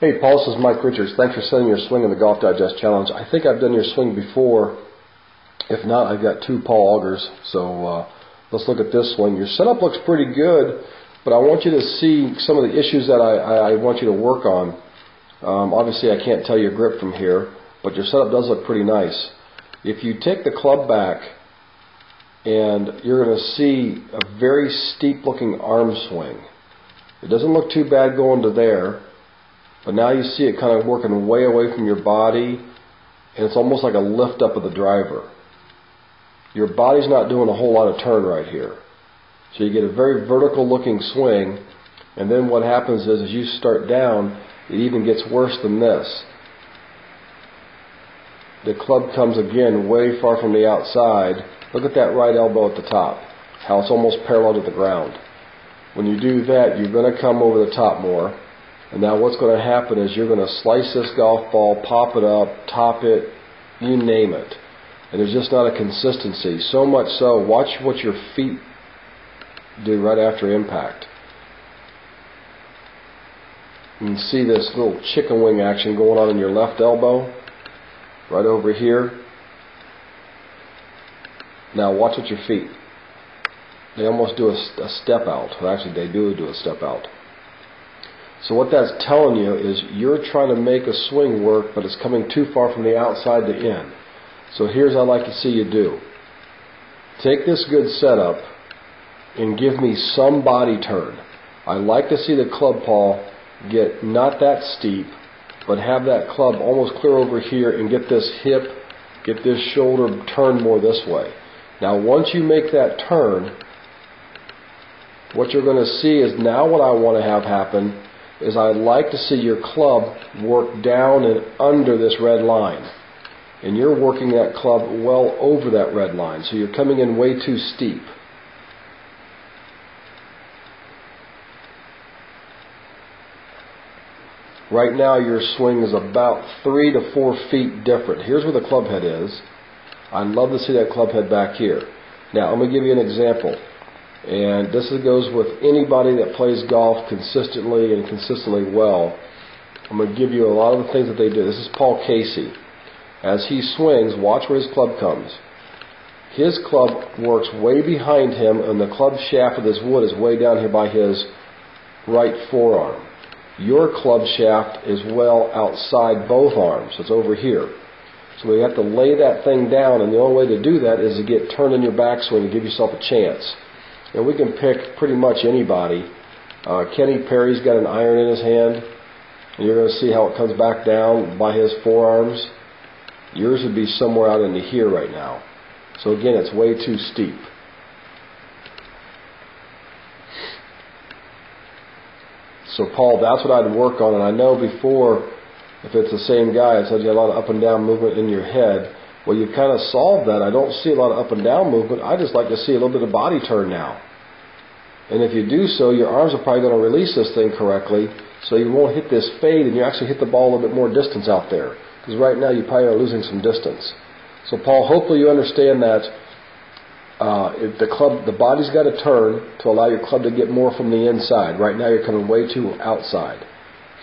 Hey Paul, this is Mike Richards. Thanks for sending your swing in the Golf Digest Challenge. I think I've done your swing before. If not, I've got two Paul Augers. So let's look at this swing. Your setup looks pretty good, but I want you to see some of the issues that I want you to work on. Obviously, I can't tell your grip from here, but your setup does look pretty nice. If you take the club back, and you're going to see a very steep looking arm swing. It doesn't look too bad going to there, but now you see it kind of working way away from your body, and it's almost like a lift up of the driver. Your body's not doing a whole lot of turn right here. So you get a very vertical looking swing, and then what happens is as you start down, it even gets worse than this. The club comes again way far from the outside. Look at that right elbow at the top, how it's almost parallel to the ground. When you do that, you're going to come over the top more. And now what's going to happen is you're going to slice this golf ball, pop it up, top it, you name it. And there's just not a consistency. So much so, watch what your feet do right after impact. You can see this little chicken wing action going on in your left elbow, right over here. Now watch with your feet. They almost do a step out. Well, actually, they do a step out. So what that's telling you is you're trying to make a swing work, but it's coming too far from the outside to in. So here's what I'd like to see you do. Take this good setup and give me some body turn. I'd like to see the club, Paul, get not that steep, but have that club almost clear over here and get this hip, get this shoulder turned more this way. Now once you make that turn, what you're going to see is now what I want to have happen is I'd like to see your club work down and under this red line. And you're working that club well over that red line, so you're coming in way too steep. Right now your swing is about 3 to 4 feet different. Here's where the club head is. I'd love to see that club head back here. Now I'm going to give you an example. And this goes with anybody that plays golf consistently and consistently well. I'm going to give you a lot of the things that they do. This is Paul Casey. As he swings, watch where his club comes. His club works way behind him, and the club shaft of this wood is way down here by his right forearm. Your club shaft is well outside both arms. It's over here. So we have to lay that thing down, and the only way to do that is to get turned in your backswing and give yourself a chance. And we can pick pretty much anybody. Kenny Perry's got an iron in his hand, and you're going to see how it comes back down by his forearms. Yours would be somewhere out into here right now. So again, it's way too steep. So Paul, that's what I'd work on, and I know before, if it's the same guy, I said you had a lot of up and down movement in your head. Well, you've kind of solved that. I don't see a lot of up and down movement. I just like to see a little bit of body turn now. And if you do so, your arms are probably going to release this thing correctly, so you won't hit this fade, and you actually hit the ball a little bit more distance out there. Because right now you probably are losing some distance. So Paul, hopefully you understand that if the body's got to turn to allow your club to get more from the inside. Right now you're coming way too outside.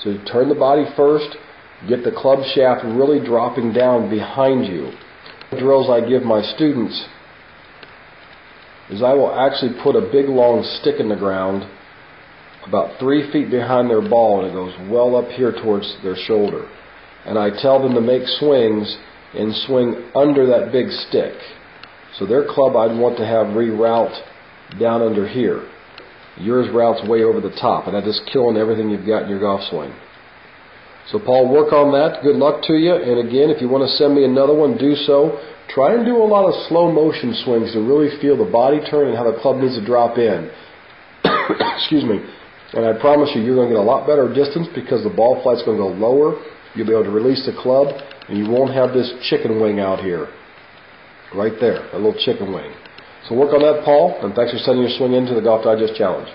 So you turn the body first, get the club shaft really dropping down behind you. The drills I give my students is I will actually put a big long stick in the ground about 3 feet behind their ball, and it goes well up here towards their shoulder. And I tell them to make swings and swing under that big stick. So their club I'd want to have reroute down under here. Yours routes way over the top, and that is killing everything you've got in your golf swing. So Paul, work on that. Good luck to you. And again, if you want to send me another one, do so. Try and do a lot of slow motion swings to really feel the body turn and how the club needs to drop in. Excuse me. And I promise you, you're going to get a lot better distance because the ball flight's going to go lower. You'll be able to release the club, and you won't have this chicken wing out here. Right there, a little chicken wing. So work on that, Paul, and thanks for sending your swing into the Golf Digest Challenge.